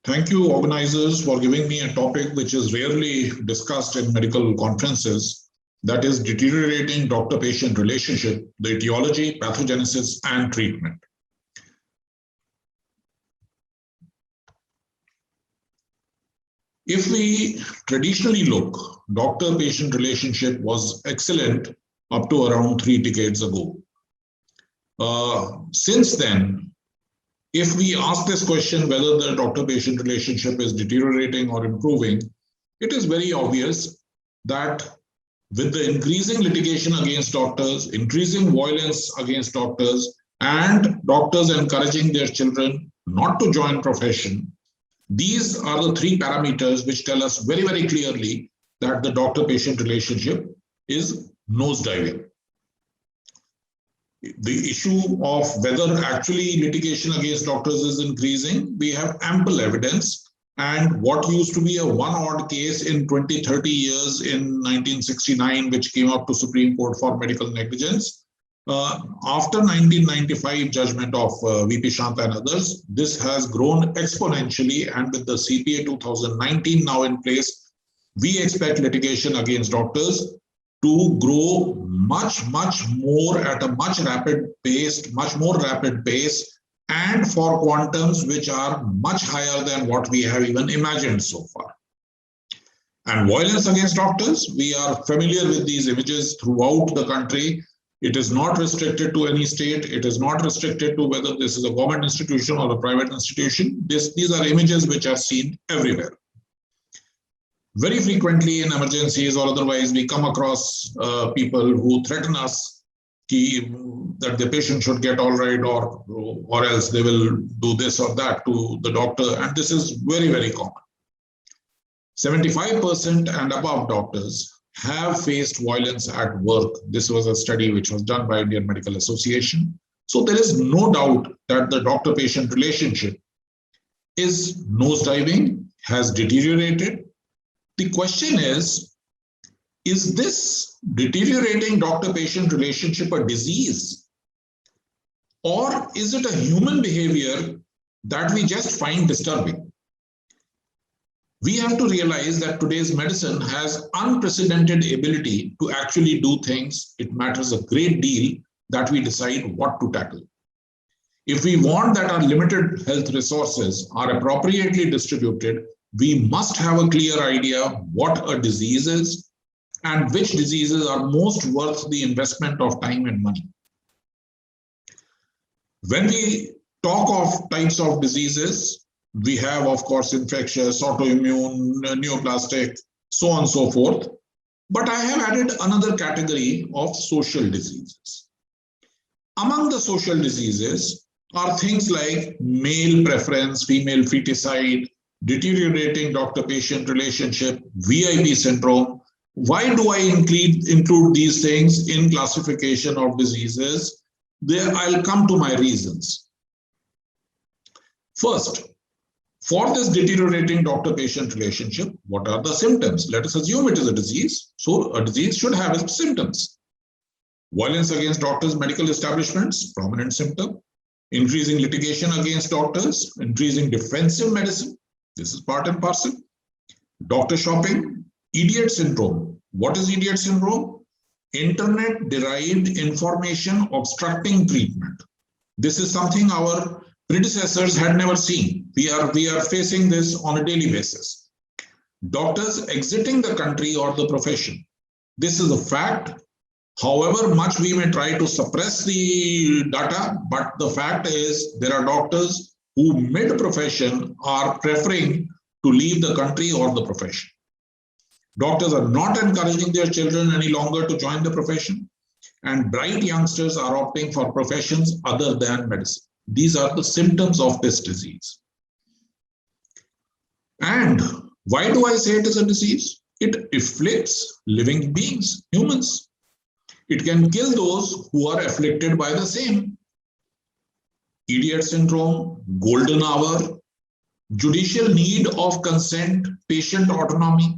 Thank you, organizers, for giving me a topic which is rarely discussed in medical conferences, that is deteriorating doctor-patient relationship, the etiology, pathogenesis, and treatment. If we traditionally look, doctor-patient relationship was excellent up to around 3 decades ago. Since then, if we ask this question whether the doctor-patient relationship is deteriorating or improving, it is very obvious that with the increasing litigation against doctors, increasing violence against doctors, and doctors encouraging their children not to join profession, these are the 3 parameters which tell us very, very clearly that the doctor-patient relationship is nosediving. The issue of whether actually litigation against doctors is increasing, we have ample evidence. And what used to be a one-odd case in 20, 30 years in 1969, which came up to Supreme Court for medical negligence, after 1995 judgment of VP Shanta and others, this has grown exponentially. And with the CPA 2019 now in place, we expect litigation against doctors to grow much more at a much more rapid pace, and for quantums which are much higher than what we have even imagined so far. And violence against doctors, we are familiar with these images throughout the country. It is not restricted to any state. It is not restricted to whether this is a government institution or a private institution. These are images which are seen everywhere. Very frequently in emergencies or otherwise, we come across people who threaten us that the patient should get all right, or else they will do this or that to the doctor. And this is very, very common. 75% and above doctors have faced violence at work. This was a study which was done by Indian Medical Association. So there is no doubt that the doctor-patient relationship is nosediving, has deteriorated. The question is this deteriorating doctor-patient relationship a disease? Or is it a human behavior that we just find disturbing? We have to realize that today's medicine has unprecedented ability to actually do things. It matters a great deal that we decide what to tackle. If we want that our limited health resources are appropriately distributed, we must have a clear idea what a disease is and which diseases are most worth the investment of time and money. When we talk of types of diseases, we have, of course, infectious, autoimmune, neoplastic, so on and so forth. But I have added another category of social diseases. Among the social diseases are things like male preference, female feticide, deteriorating doctor-patient relationship, VIP syndrome. Why do I include these things in classification of diseases? There I'll come to my reasons. First, for this deteriorating doctor-patient relationship, what are the symptoms? Let us assume it is a disease. So a disease should have its symptoms. Violence against doctors' medical establishments, prominent symptom. Increasing litigation against doctors, increasing defensive medicine. This is part and parcel. Doctor shopping, idiot syndrome. What is idiot syndrome? Internet-derived information obstructing treatment. This is something our predecessors had never seen. We are facing this on a daily basis. Doctors exiting the country or the profession. This is a fact. However much we may try to suppress the data, but the fact is there are doctors who mid-profession are preferring to leave the country or the profession. Doctors are not encouraging their children any longer to join the profession, and bright youngsters are opting for professions other than medicine. These are the symptoms of this disease. And why do I say it is a disease? It afflicts living beings, humans. It can kill those who are afflicted by the same. Idiot syndrome, golden hour, judicial need of consent, patient autonomy,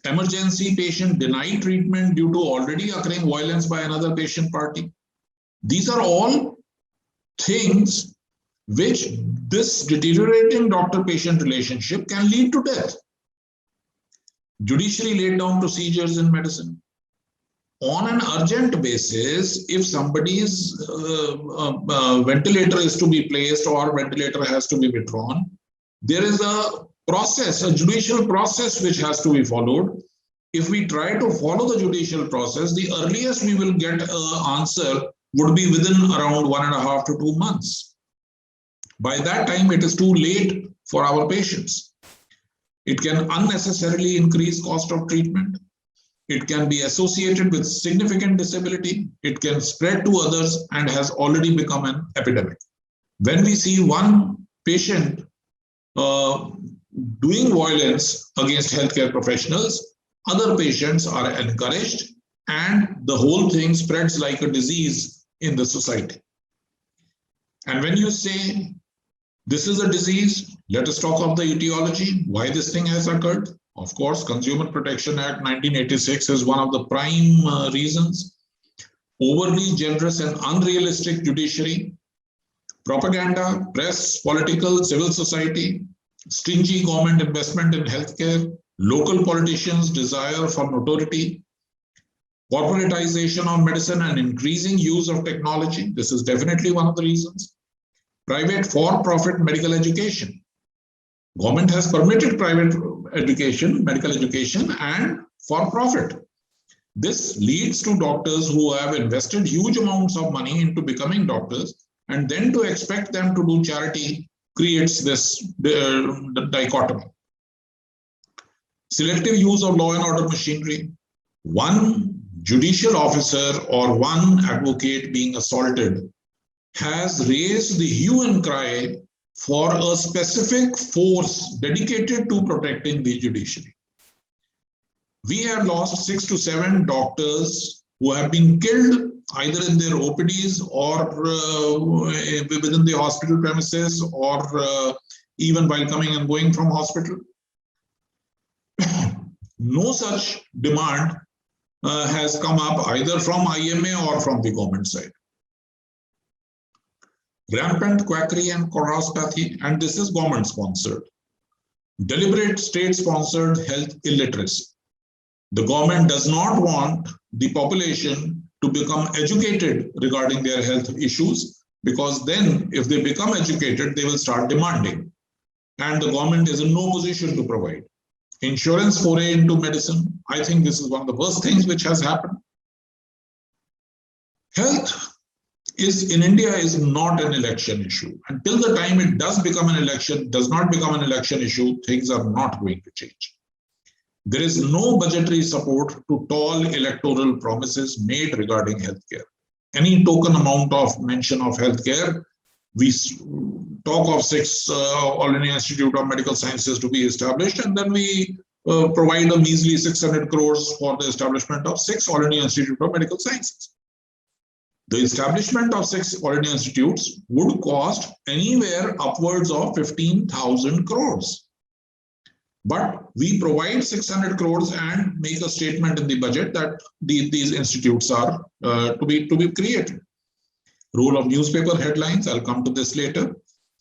emergency patient denied treatment due to already occurring violence by another patient party. These are all things which This deteriorating doctor-patient relationship can lead to death. Judiciary laid down procedures in medicine. On an urgent basis, if somebody's ventilator is to be placed or ventilator has to be withdrawn, there is a process, a judicial process which has to be followed. If we try to follow the judicial process, the earliest we will get an answer would be within around 1.5 to 2 months. By that time, it is too late for our patients. It can unnecessarily increase cost of treatment. It can be associated with significant disability. It can spread to others and has already become an epidemic. When we see one patient doing violence against healthcare professionals, other patients are encouraged and the whole thing spreads like a disease in the society. And when you say this is a disease, let us talk of the etiology, why this thing has occurred. Of course, Consumer Protection Act 1986 is one of the prime reasons. Overly generous and unrealistic judiciary, propaganda, press, political, civil society, stingy government investment in healthcare, local politicians' desire for notoriety, corporatization of medicine and increasing use of technology. This is definitely one of the reasons. Private for-profit medical education. Government has permitted private education, medical education, and for profit. This leads to doctors who have invested huge amounts of money into becoming doctors, and then to expect them to do charity creates this dichotomy. Selective use of law and order machinery. One judicial officer or one advocate being assaulted has raised the hue and cry for a specific force dedicated to protecting the judiciary. We have lost 6 to 7 doctors who have been killed either in their OPDs or within the hospital premises or even while coming and going from hospital. No such demand has come up either from IMA or from the government side. Rampant quackery and corruption, and this is government sponsored. Deliberate state sponsored health illiteracy. The government does not want the population to become educated regarding their health issues, because then if they become educated, they will start demanding. And the government is in no position to provide. Insurance foray into medicine. I think this is one of the worst things which has happened. Health is in India is not an election issue. Until the time it does become an election, does not become an election issue, things are not going to change. There is no budgetary support to tall electoral promises made regarding healthcare. Any token amount of mention of healthcare, we talk of 6 All India Institute of Medical Sciences to be established, and then we provide a measly 600 crores for the establishment of 6 All India Institute of Medical Sciences. The establishment of 6 All India institutes would cost anywhere upwards of 15,000 crores. But we provide 600 crores and make a statement in the budget that these institutes are to be created. Role of newspaper headlines, I'll come to this later.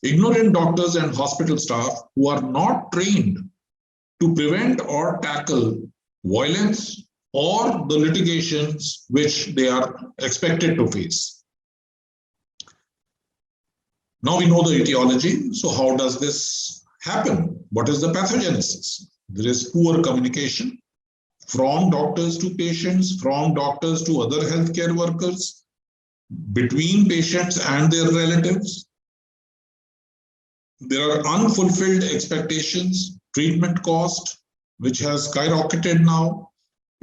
Ignorant doctors and hospital staff who are not trained to prevent or tackle violence or the litigations which they are expected to face. Now we know the etiology. So how does this happen? What is the pathogenesis? There is poor communication from doctors to patients, from doctors to other healthcare workers, between patients and their relatives. There are unfulfilled expectations, treatment cost, which has skyrocketed now,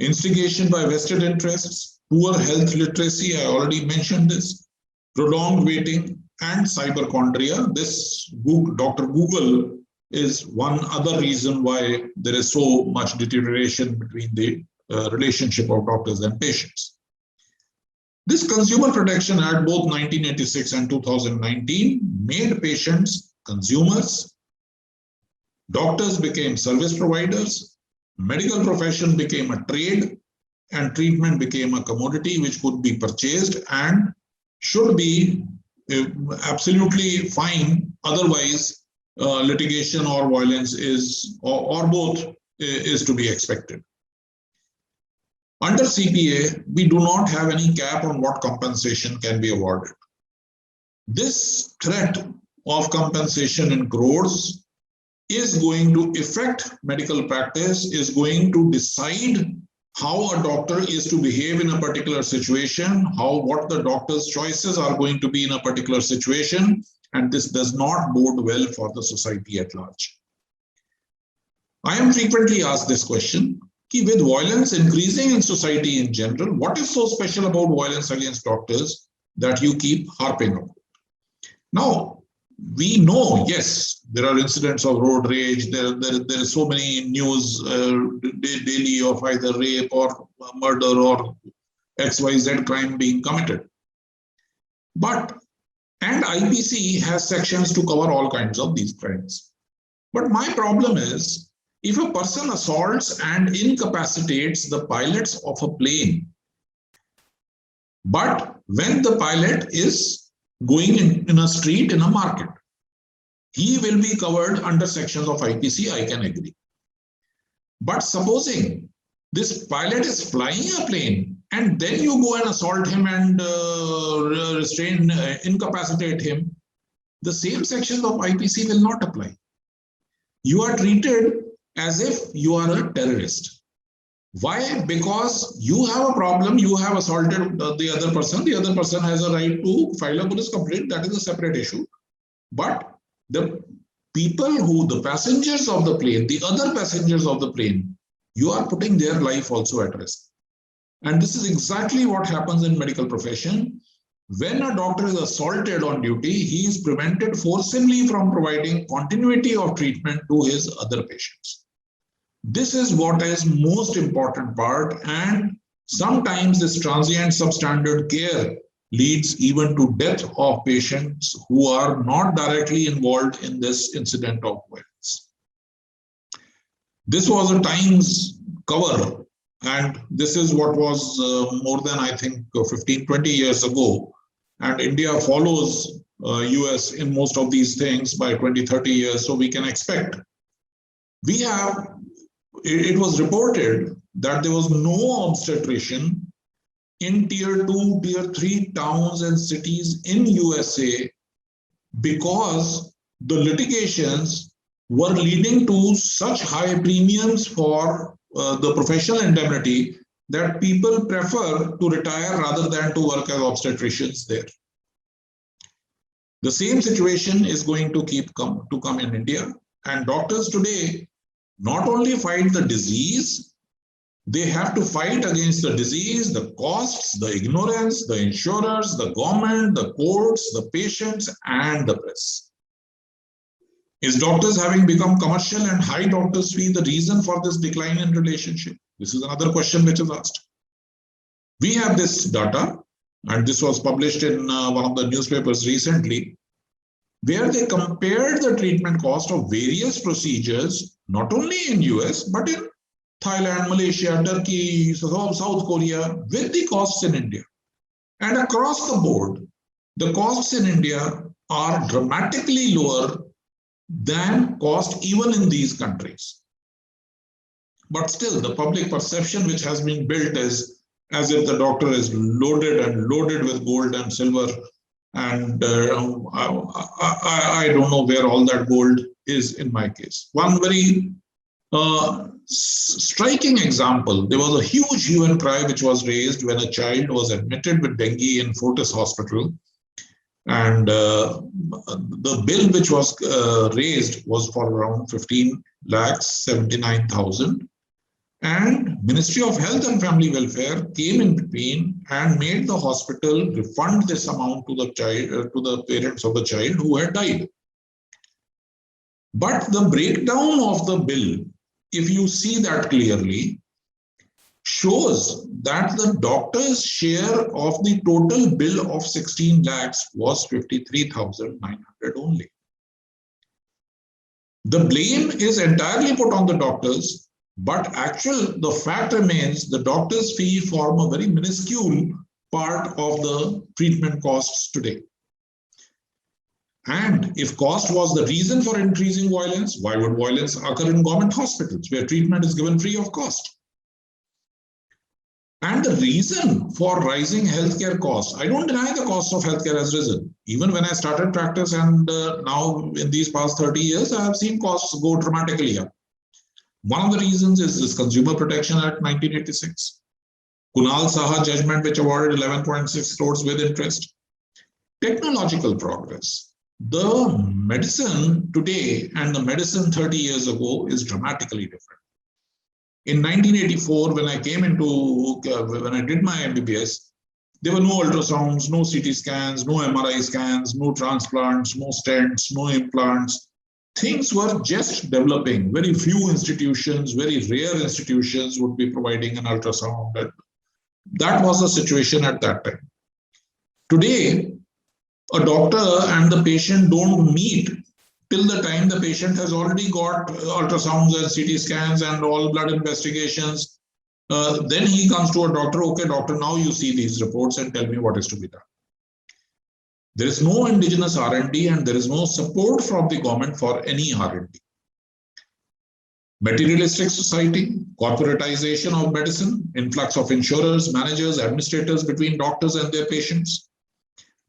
instigation by vested interests, poor health literacy, I already mentioned this, prolonged waiting, and cyberchondria. This Dr. Google is one other reason why there is so much deterioration between the relationship of doctors and patients. This Consumer Protection Act, both 1986 and 2019, made patients consumers, doctors became service providers, medical profession became a trade, and treatment became a commodity which could be purchased and should be absolutely fine. Otherwise, litigation or violence is, or both, is to be expected. Under CPA, we do not have any cap on what compensation can be awarded. This threat of compensation in crores is going to affect medical practice, is going to decide how a doctor is to behave in a particular situation, what the doctor's choices are going to be in a particular situation, and this does not bode well for the society at large. I am frequently asked this question, with violence increasing in society in general, what is so special about violence against doctors that you keep harping on? Now, we know, yes, there are incidents of road rage. There is so many news daily of either rape or murder or XYZ crime being committed. And IPC has sections to cover all kinds of these crimes. But my problem is, if a person assaults and incapacitates the pilots of a plane, but when the pilot is going in a street in a market, he will be covered under sections of IPC, I can agree. But supposing this pilot is flying a plane and then you go and assault him and restrain, incapacitate him, the same sections of IPC will not apply. You are treated as if you are a terrorist. Why? Because you have a problem, you have assaulted the other person has a right to file a police complaint, that is a separate issue. But the people the passengers of the plane, the other passengers of the plane, you are putting their life also at risk. And this is exactly what happens in medical profession. When a doctor is assaulted on duty, he is prevented forcibly from providing continuity of treatment to his other patients. This is what is most important part, and sometimes this transient substandard care leads even to death of patients who are not directly involved in this incident of violence. This was a Times cover, and this is what was more than, I think, 15-20 years ago. And India follows US in most of these things by 20-30 years, so we can expect. It was reported that there was no obstetrician in tier 2, tier 3 towns and cities in USA because the litigations were leading to such high premiums for the professional indemnity that people prefer to retire rather than to work as obstetricians there. The same situation is going to come in India, and doctors today not only fight the disease, they have to fight against the disease, the costs, the ignorance, the insurers, the government, the courts, the patients, and the press. Is doctors having become commercial and high doctors' fee the reason for this decline in relationship? This is another question which is asked. We have this data, and this was published in one of the newspapers recently, where they compared the treatment cost of various procedures, not only in US, but in Thailand, Malaysia, Turkey, South Korea, with the costs in India. And across the board, the costs in India are dramatically lower than cost even in these countries. But still, the public perception which has been built is as if the doctor is loaded with gold and silver. And I don't know where all that gold is in my case. One very striking example, there was a huge hue and cry which was raised when a child was admitted with dengue in Fortis Hospital. And the bill which was raised was for around 15,79,000. And Ministry of Health and Family Welfare came in between and made the hospital refund this amount to the child, to the parents of the child who had died. But the breakdown of the bill, if you see that clearly, shows that the doctor's share of the total bill of 16 lakhs was 53,900 only. The blame is entirely put on the doctors. But the fact remains the doctor's fee form a very minuscule part of the treatment costs today. And if cost was the reason for increasing violence, why would violence occur in government hospitals where treatment is given free of cost? And the reason for rising healthcare costs, I don't deny the cost of healthcare has risen. Even when I started practice and now in these past 30 years, I have seen costs go dramatically up. One of the reasons is this Consumer Protection Act 1986. Kunal Saha judgment, which awarded 11.6 crores with interest. Technological progress. The medicine today and the medicine 30 years ago is dramatically different. In 1984, when I did my MBBS, there were no ultrasounds, no CT scans, no MRI scans, no transplants, no stents, no implants. Things were just developing. Very few institutions, very rare institutions would be providing an ultrasound. That was the situation at that time. Today, a doctor and the patient don't meet till the time the patient has already got ultrasounds and CT scans and all blood investigations. Then he comes to a doctor, okay, doctor, now you see these reports and tell me what is to be done. There is no indigenous R&D and there is no support from the government for any R&D. Materialistic society, corporatization of medicine, influx of insurers, managers, administrators between doctors and their patients.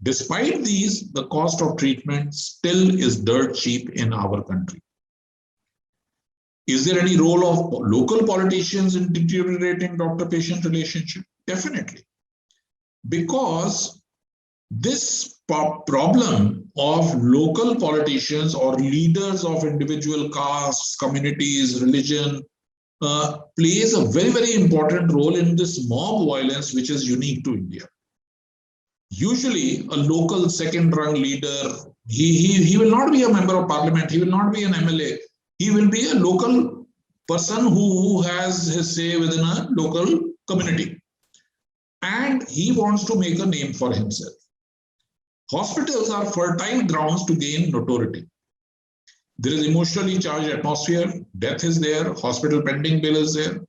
Despite these, the cost of treatment still is dirt cheap in our country. Is there any role of local politicians in deteriorating doctor-patient relationship? Definitely. Because this problem of local politicians or leaders of individual castes, communities, religion, plays a very, very important role in this mob violence, which is unique to India. Usually a local second-rung leader, he will not be a member of parliament, he will not be an MLA, he will be a local person who has his say within a local community. And he wants to make a name for himself. Hospitals are fertile grounds to gain notoriety. There is emotionally charged atmosphere, death is there, hospital pending bill is there.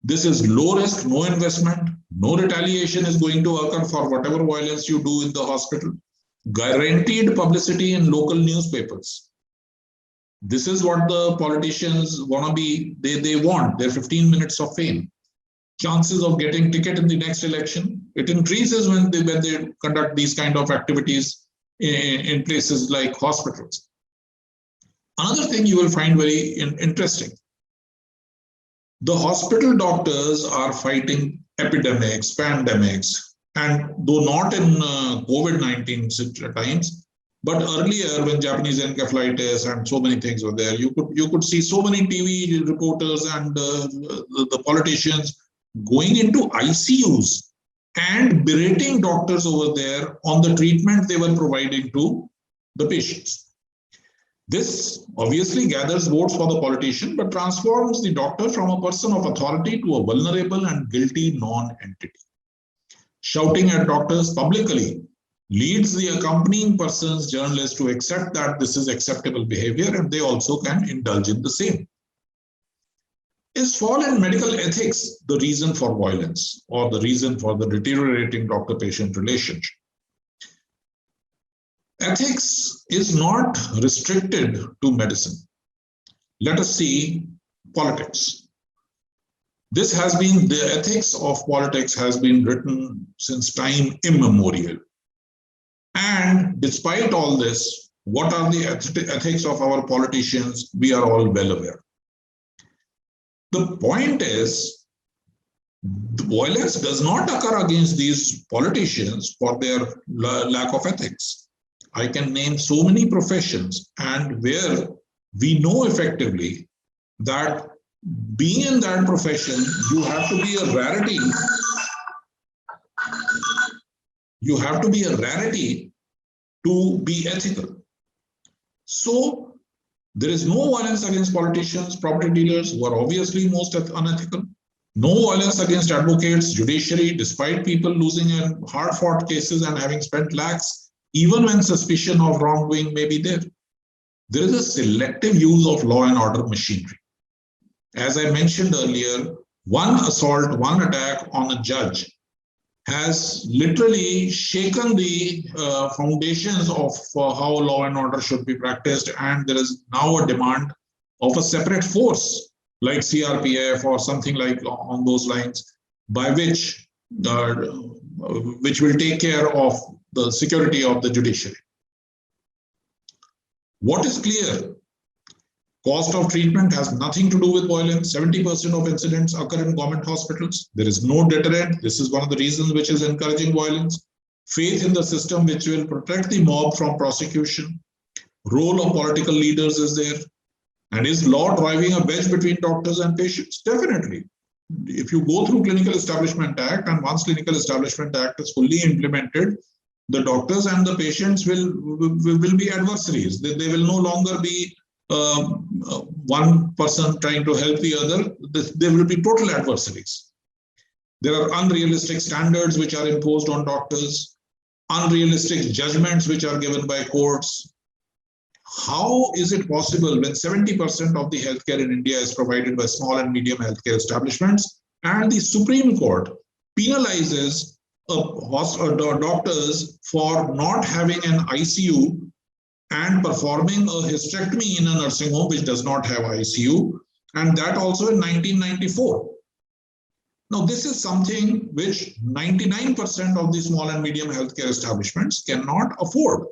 This is low risk, no investment, no retaliation is going to occur for whatever violence you do in the hospital. Guaranteed publicity in local newspapers. This is what the politicians want to be, they want, their 15 minutes of fame. Chances of getting ticket in the next election, it increases when they conduct these kind of activities in places like hospitals. Another thing you will find very interesting. The hospital doctors are fighting epidemics, pandemics, and though not in COVID-19 times, but earlier when Japanese encephalitis and so many things were there, you could see so many TV reporters and the politicians going into ICUs and berating doctors over there on the treatment they were providing to the patients. This obviously gathers votes for the politician, but transforms the doctor from a person of authority to a vulnerable and guilty non-entity. Shouting at doctors publicly leads the accompanying persons, journalists, to accept that this is acceptable behavior and they also can indulge in the same. Is fall in medical ethics the reason for violence or the reason for the deteriorating doctor-patient relationship? Ethics is not restricted to medicine. Let us see politics. This has been, the ethics of politics has been written since time immemorial. And despite all this, what are the ethics of our politicians? We are all well aware. The point is, the violence does not occur against these politicians for their lack of ethics. I can name so many professions and where we know effectively that being in that profession, you have to be a rarity. You have to be a rarity to be ethical. So there is no violence against politicians, property dealers who are obviously most unethical. No violence against advocates, judiciary, despite people losing in hard-fought cases and having spent lakhs, even when suspicion of wrongdoing may be there. There is a selective use of law and order machinery. As I mentioned earlier, one assault, one attack on a judge has literally shaken the foundations of how law and order should be practiced, and there is now a demand of a separate force like CRPF or something like on those lines, by which will take care of the security of the judiciary. What is clear? Cost of treatment has nothing to do with violence. 70% of incidents occur in government hospitals. There is no deterrent. This is one of the reasons which is encouraging violence. Faith in the system which will protect the mob from prosecution. Role of political leaders is there. And is law driving a wedge between doctors and patients? Definitely. If you go through Clinical Establishment Act, and once Clinical Establishment Act is fully implemented, the doctors and the patients will be adversaries. They will no longer be one person trying to help the other. They will be total adversaries. There are unrealistic standards which are imposed on doctors, unrealistic judgments which are given by courts. How is it possible when 70% of the healthcare in India is provided by small and medium healthcare establishments, and the Supreme Court penalizes doctors for not having an ICU and performing a hysterectomy in a nursing home which does not have ICU, and that also in 1994. Now, this is something which 99% of the small and medium healthcare establishments cannot afford.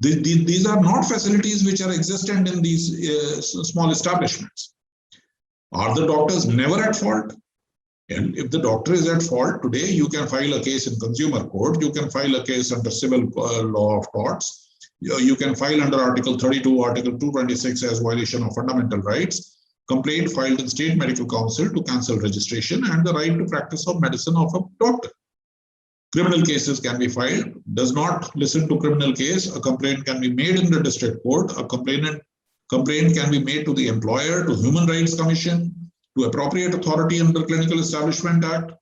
These are not facilities which are existent in these small establishments. Are the doctors never at fault? And if the doctor is at fault, today you can file a case in consumer court, you can file a case under civil law of torts, you can file under Article 32, Article 226 as violation of fundamental rights, complaint filed in State Medical Council to cancel registration and the right to practice of medicine of a doctor. Criminal cases can be filed. Does not listen to criminal case, a complaint can be made in the district court. A complaint can be made to the employer, to Human Rights Commission, to appropriate authority under Clinical Establishment Act,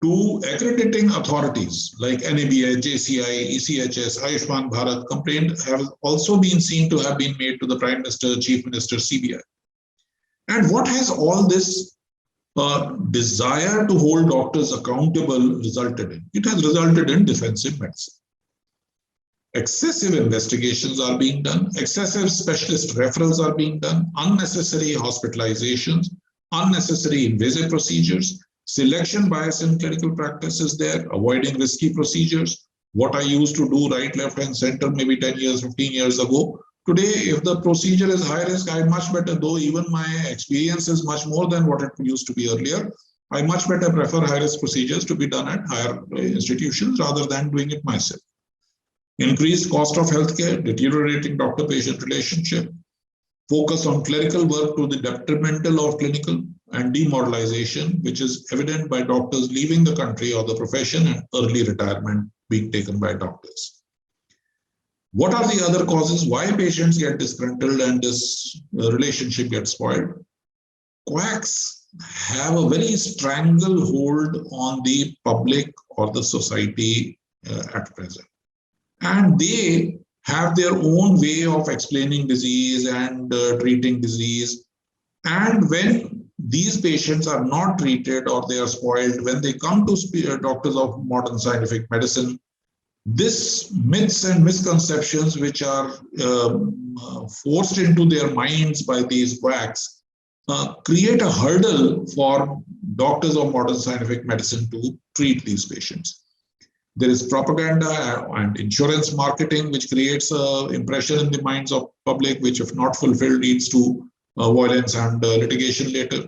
to accrediting authorities like NABI, JCI, ECHS, Ayushman Bharat. Complaint have also been seen to have been made to the Prime Minister, Chief Minister, CBI. And what has all this desire to hold doctors accountable resulted in? It has resulted in defensive medicine. Excessive investigations are being done, excessive specialist referrals are being done, unnecessary hospitalizations, unnecessary invasive procedures, selection bias in clinical practice is there, avoiding risky procedures. What I used to do right, left, and center maybe 10 years, 15 years ago. Today, if the procedure is high risk, I much better, though even my experience is much more than what it used to be earlier, I much better prefer high risk procedures to be done at higher institutions rather than doing it myself. Increased cost of healthcare, deteriorating doctor-patient relationship, focus on clerical work to the detrimental of clinical, and demoralization, which is evident by doctors leaving the country or the profession, and early retirement being taken by doctors. What are the other causes why patients get disgruntled and this relationship gets spoiled? Quacks have a very stranglehold on the public or the society at present. And they have their own way of explaining disease and treating disease. And when these patients are not treated or they are spoiled, when they come to doctors of modern scientific medicine, this myths and misconceptions which are forced into their minds by these quacks create a hurdle for doctors of modern scientific medicine to treat these patients. There is propaganda and insurance marketing, which creates an impression in the minds of public, which if not fulfilled leads to violence and litigation later.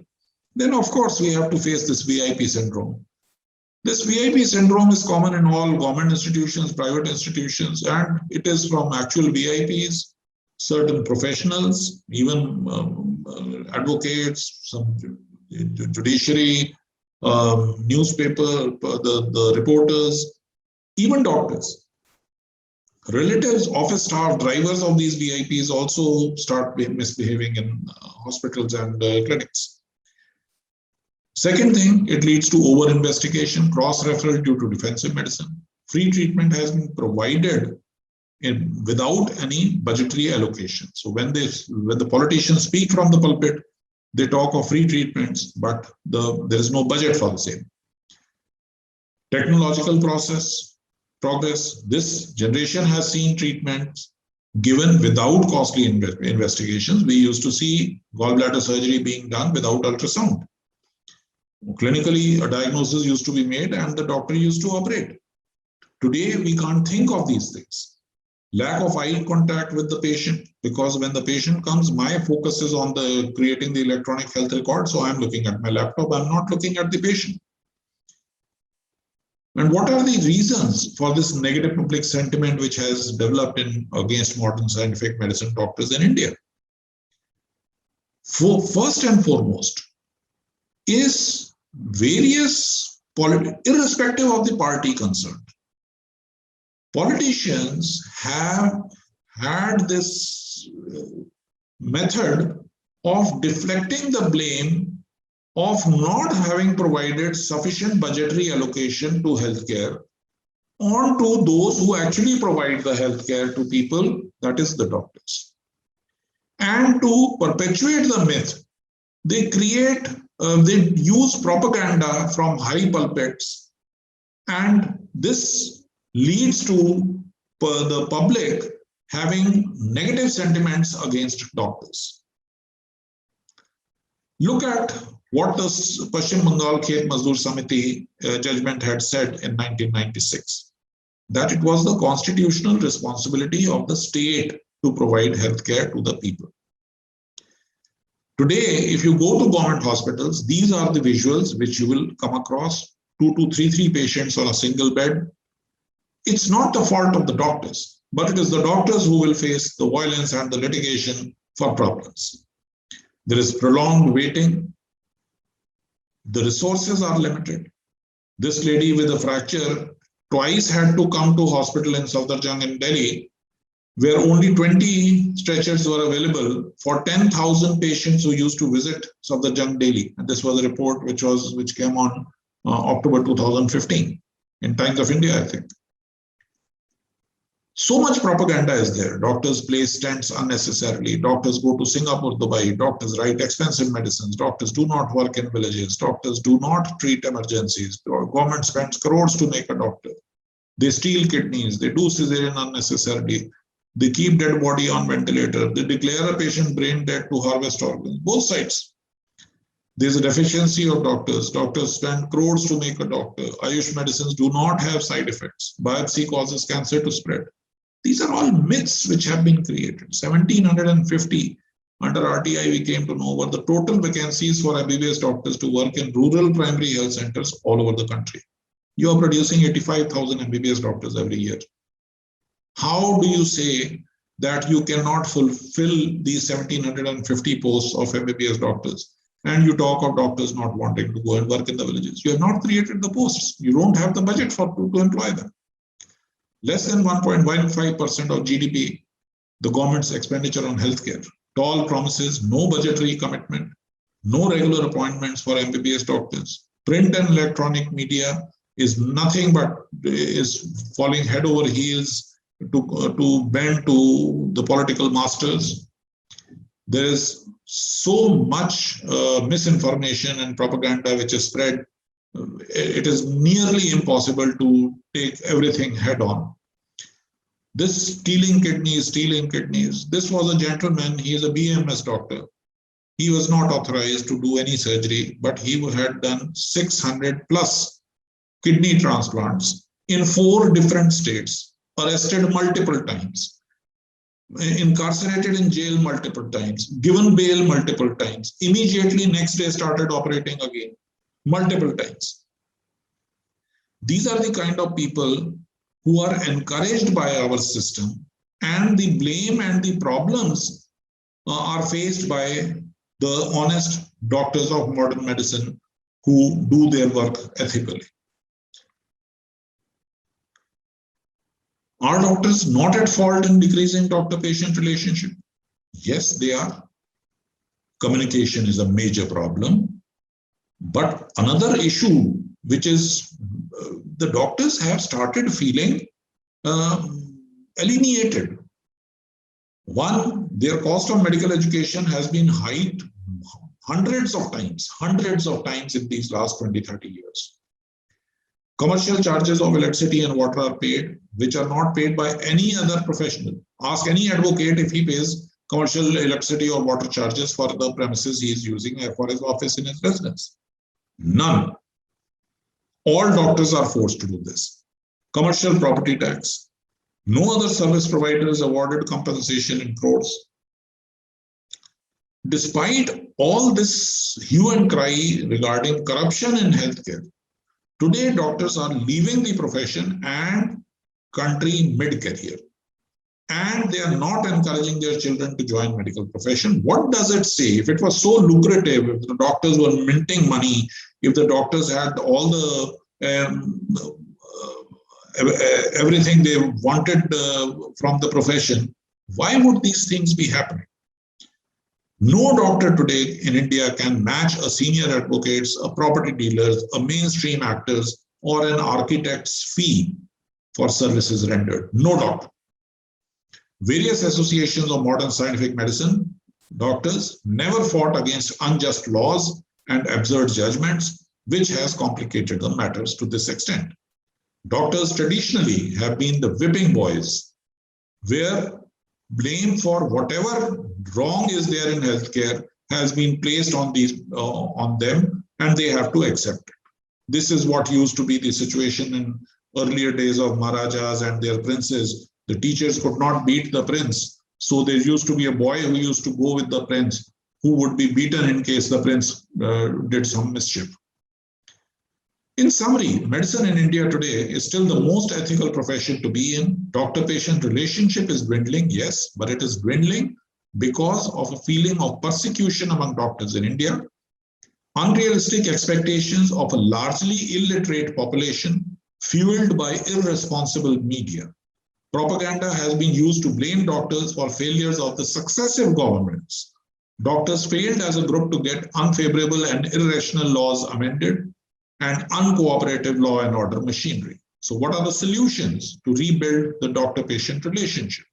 Then, of course, we have to face this VIP syndrome. This VIP syndrome is common in all government institutions, private institutions, and it is from actual VIPs, certain professionals, even advocates, some judiciary, newspaper, the reporters, even doctors. Relatives, office staff, drivers of these VIPs also start misbehaving in hospitals and clinics. Second thing, it leads to over-investigation, cross-referral due to defensive medicine. Free treatment has been provided without any budgetary allocation. So when the politicians speak from the pulpit, they talk of free treatments, but there is no budget for the same. Technological progress. This generation has seen treatments given without costly investigations. We used to see gallbladder surgery being done without ultrasound. Clinically, a diagnosis used to be made and the doctor used to operate. Today, we can't think of these things. Lack of eye contact with the patient, because when the patient comes, my focus is on creating the electronic health record. So I'm looking at my laptop, I'm not looking at the patient. And what are the reasons for this negative public sentiment which has developed against modern scientific medicine doctors in India? First and foremost is various, irrespective of the party concerned, politicians have had this method of deflecting the blame of not having provided sufficient budgetary allocation to healthcare onto those who actually provide the healthcare to people, that is the doctors. And to perpetuate the myth, they use propaganda from high pulpits, and this leads to the public having negative sentiments against doctors. Look at what the Paschim Bengal Khet Mazdoor Samiti judgment had said in 1996, that it was the constitutional responsibility of the state to provide healthcare to the people. Today, if you go to government hospitals, these are the visuals which you will come across: 2 to 3 patients on a single bed. It's not the fault of the doctors, but it is the doctors who will face the violence and the litigation for problems. There is prolonged waiting. The resources are limited. This lady with a fracture twice had to come to hospital in Safdarjung in Delhi, where only 20 stretchers were available for 10,000 patients who used to visit Safdarjung daily. And this was a report which came on October 2015 in Times of India, I think. So much propaganda is there. Doctors place stents unnecessarily. Doctors go to Singapore, Dubai. Doctors write expensive medicines. Doctors do not work in villages. Doctors do not treat emergencies. Government spends crores to make a doctor. They steal kidneys. They do cesarean unnecessarily. They keep dead body on ventilator. They declare a patient brain dead to harvest organs. Both sides. There's a deficiency of doctors. Doctors spend crores to make a doctor. Ayush medicines do not have side effects. Biopsy causes cancer to spread. These are all myths which have been created. 1,750 under RTI, we came to know were the total vacancies for MBBS doctors to work in rural primary health centers all over the country. You are producing 85,000 MBBS doctors every year. How do you say that you cannot fulfill these 1,750 posts of MBBS doctors? And you talk of doctors not wanting to go and work in the villages. You have not created the posts. You don't have the budget to employ them. Less than 1.15% of GDP, the government's expenditure on healthcare. Tall promises, no budgetary commitment, no regular appointments for MBBS doctors. Print and electronic media is nothing but is falling head over heels to bend to the political masters. There is so much misinformation and propaganda which is spread. It is nearly impossible to take everything head on. This stealing kidneys. This was a gentleman, he is a BMS doctor. He was not authorized to do any surgery, but he had done 600 plus kidney transplants in 4 different states, arrested multiple times, incarcerated in jail multiple times, given bail multiple times, immediately next day started operating again, multiple times. These are the kind of people who are encouraged by our system, and the blame and the problems are faced by the honest doctors of modern medicine who do their work ethically. Are doctors not at fault in decreasing doctor-patient relationship? Yes, they are. Communication is a major problem. But another issue, which is the doctors have started feeling alienated. One, their cost of medical education has been hiked hundreds of times in these last 20-30 years. Commercial charges of electricity and water are paid, which are not paid by any other professional. Ask any advocate if he pays commercial electricity or water charges for the premises he is using for his office in his residence. None. All doctors are forced to do this. Commercial property tax. No other service provider is awarded compensation in crores. Despite all this hue and cry regarding corruption in healthcare, today doctors are leaving the profession and country mid-career. And they are not encouraging their children to join medical profession. What does it say? If it was so lucrative, if the doctors were minting money, if the doctors had all the everything they wanted from the profession, why would these things be happening? No doctor today in India can match a senior advocate's, a property dealer's, a mainstream actor's, or an architect's fee for services rendered. No doctor. Various associations of modern scientific medicine, doctors, never fought against unjust laws and absurd judgments, which has complicated the matters to this extent. Doctors traditionally have been the whipping boys, where blame for whatever wrong is there in healthcare has been placed on them, and they have to accept it. This is what used to be the situation in earlier days of Maharajas and their princes. The teachers could not beat the prince, so there used to be a boy who used to go with the prince, who would be beaten in case the prince did some mischief. In summary, medicine in India today is still the most ethical profession to be in. Doctor-patient relationship is dwindling, yes, but it is dwindling because of a feeling of persecution among doctors in India, unrealistic expectations of a largely illiterate population fueled by irresponsible media. Propaganda has been used to blame doctors for failures of the successive governments. Doctors failed as a group to get unfavorable and irrational laws amended and uncooperative law and order machinery. So what are the solutions to rebuild the doctor-patient relationship?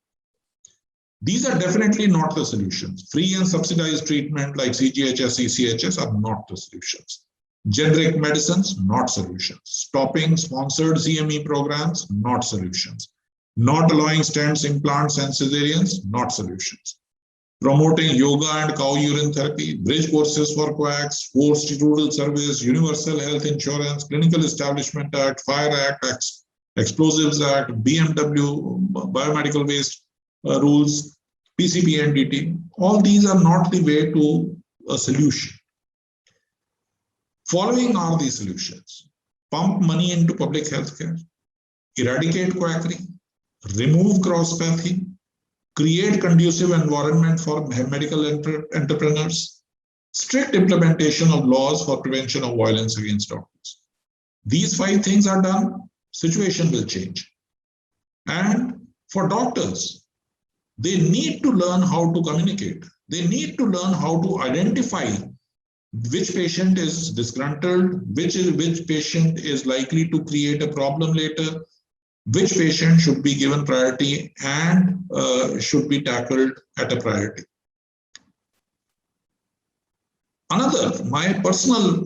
These are definitely not the solutions. Free and subsidized treatment like CGHS, ECHS are not the solutions. Generic medicines, not solutions. Stopping sponsored CME programs, not solutions. Not allowing stents, implants, and cesareans, not solutions. Promoting yoga and cow urine therapy, bridge courses for quacks, forced rural service, universal health insurance, Clinical Establishment Act, Fire Act, Explosives Act, BMW, biomedical waste rules, PCP and DT. All these are not the way to a solution. Following are the solutions. Pump money into public healthcare, eradicate quackery, remove cross-pathing, create conducive environment for medical entrepreneurs, strict implementation of laws for prevention of violence against doctors. These 5 things are done, situation will change. And for doctors, they need to learn how to communicate. They need to learn how to identify which patient is disgruntled, which patient is likely to create a problem later, which patient should be given priority and should be tackled at a priority. Another, my personal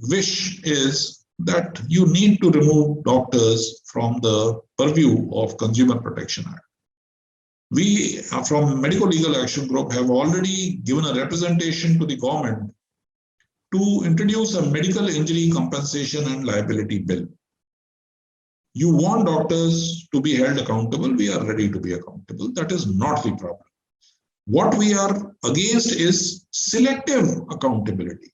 wish is that you need to remove doctors from the purview of Consumer Protection Act. We from Medical Legal Action Group have already given a representation to the government to introduce a medical injury compensation and liability bill. You want doctors to be held accountable, we are ready to be accountable. That is not the problem. What we are against is selective accountability.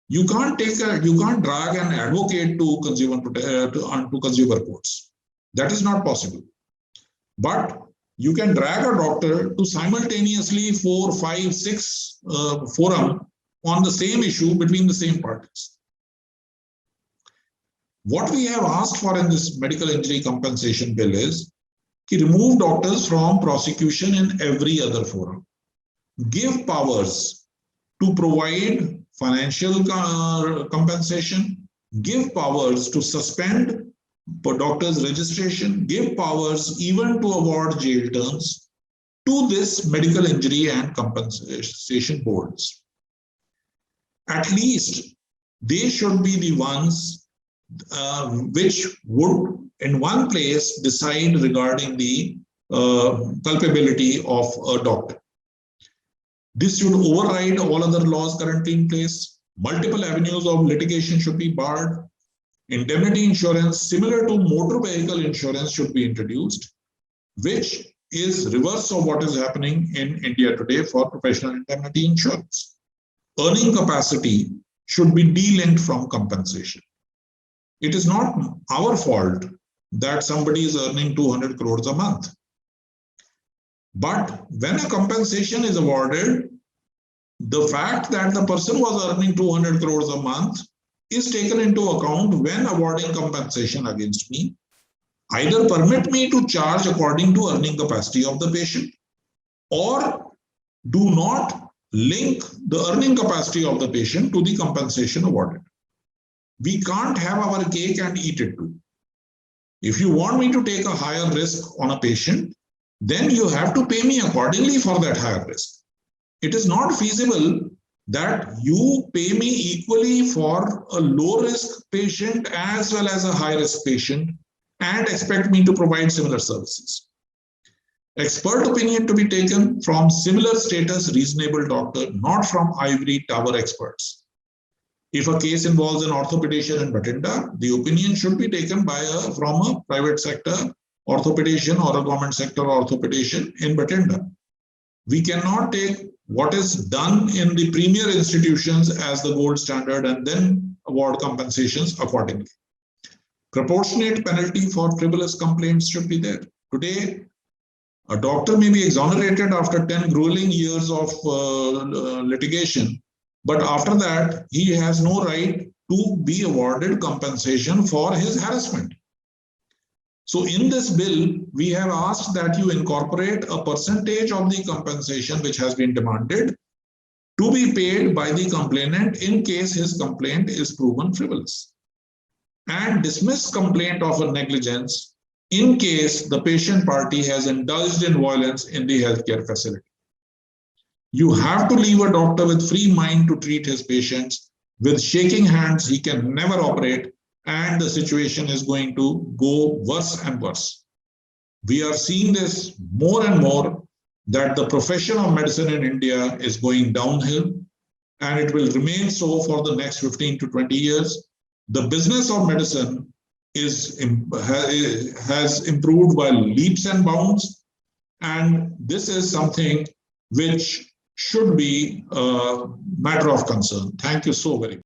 You can't drag an advocate to consumer courts. That is not possible. But you can drag a doctor to simultaneously 4, 5, 6 forum on the same issue between the same parties. What we have asked for in this medical injury compensation bill is to remove doctors from prosecution in every other forum. Give powers to provide financial compensation, give powers to suspend doctors' registration, give powers even to award jail terms to this medical injury and compensation boards. At least they should be the ones which would in one place decide regarding the culpability of a doctor. This should override all other laws currently in place. Multiple avenues of litigation should be barred. Indemnity insurance, similar to motor vehicle insurance, should be introduced, which is reverse of what is happening in India today for professional indemnity insurance. Earning capacity should be delinked from compensation. It is not our fault that somebody is earning 200 crores a month. But when a compensation is awarded, the fact that the person was earning 200 crores a month is taken into account when awarding compensation against me. Either permit me to charge according to earning capacity of the patient, or do not link the earning capacity of the patient to the compensation awarded. We can't have our cake and eat it too. If you want me to take a higher risk on a patient, then you have to pay me accordingly for that higher risk. It is not feasible that you pay me equally for a low-risk patient as well as a high-risk patient and expect me to provide similar services. Expert opinion to be taken from similar status reasonable doctor, not from ivory tower experts. If a case involves an orthopedician in Bathinda, the opinion should be taken from a private sector orthopedician or a government sector orthopedician in Bathinda. We cannot take what is done in the premier institutions as the gold standard and then award compensations accordingly. Proportionate penalty for frivolous complaints should be there. Today, a doctor may be exonerated after 10 grueling years of litigation, but after that, he has no right to be awarded compensation for his harassment. So in this bill, we have asked that you incorporate a percentage of the compensation which has been demanded to be paid by the complainant in case his complaint is proven frivolous, and dismiss complaint of a negligence in case the patient party has indulged in violence in the healthcare facility. You have to leave a doctor with free mind to treat his patients. With shaking hands, he can never operate, and the situation is going to go worse and worse. We are seeing this more and more, that the profession of medicine in India is going downhill, and it will remain so for the next 15 to 20 years. The business of medicine has improved by leaps and bounds, and this is something which should be a matter of concern. Thank you so very much.